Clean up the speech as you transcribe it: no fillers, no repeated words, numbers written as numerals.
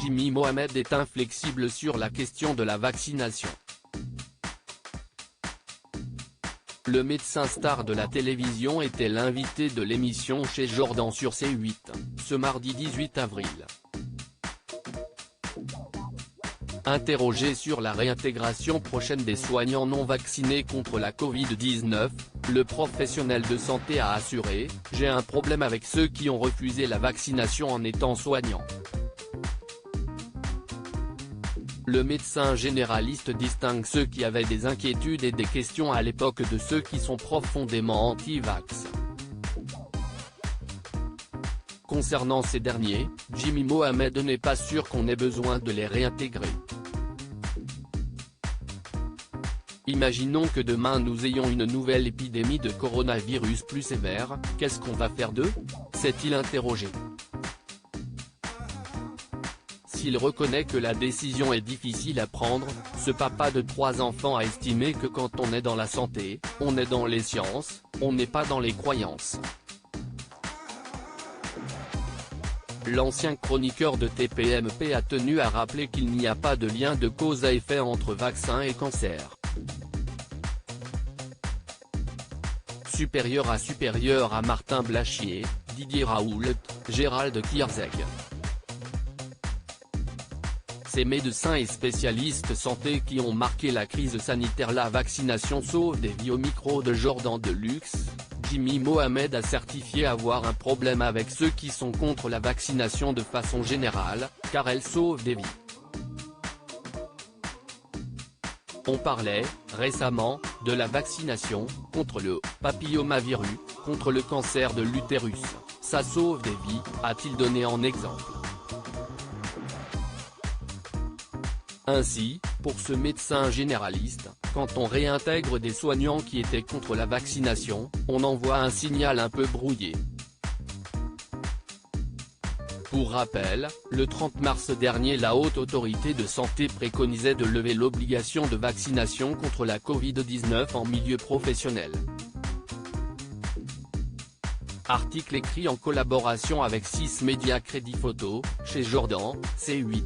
Jimmy Mohamed est inflexible sur la question de la vaccination. Le médecin star de la télévision était l'invité de l'émission Chez Jordan sur C8, ce mardi 18 avril. Interrogé sur la réintégration prochaine des soignants non vaccinés contre la Covid-19, le professionnel de santé a assuré « J'ai un problème avec ceux qui ont refusé la vaccination en étant soignants ». Le médecin généraliste distingue ceux qui avaient des inquiétudes et des questions à l'époque de ceux qui sont profondément anti-vax. Concernant ces derniers, Jimmy Mohamed n'est pas sûr qu'on ait besoin de les réintégrer. Imaginons que demain nous ayons une nouvelle épidémie de coronavirus plus sévère, qu'est-ce qu'on va faire d'eux ? S'est-il interrogé. S'il reconnaît que la décision est difficile à prendre, ce papa de 3 enfants a estimé que quand on est dans la santé, on est dans les sciences, on n'est pas dans les croyances. L'ancien chroniqueur de TPMP a tenu à rappeler qu'il n'y a pas de lien de cause à effet entre vaccin et cancer. Supérieur à Martin Blachier, Didier Raoult, Gérald Kierzeg. Ces médecins et spécialistes santé qui ont marqué la crise sanitaire. La vaccination sauve des vies. Au micro de Jordan Deluxe, Jimmy Mohamed a certifié avoir un problème avec ceux qui sont contre la vaccination de façon générale, car elle sauve des vies. On parlait, récemment, de la vaccination, contre le papillomavirus, contre le cancer de l'utérus, ça sauve des vies, a-t-il donné en exemple. Ainsi, pour ce médecin généraliste, quand on réintègre des soignants qui étaient contre la vaccination, on envoie un signal un peu brouillé. Pour rappel, le 30 mars dernier la Haute Autorité de Santé préconisait de lever l'obligation de vaccination contre la Covid-19 en milieu professionnel. Article écrit en collaboration avec 6 médias Crédit Photo, chez Jordan, C8.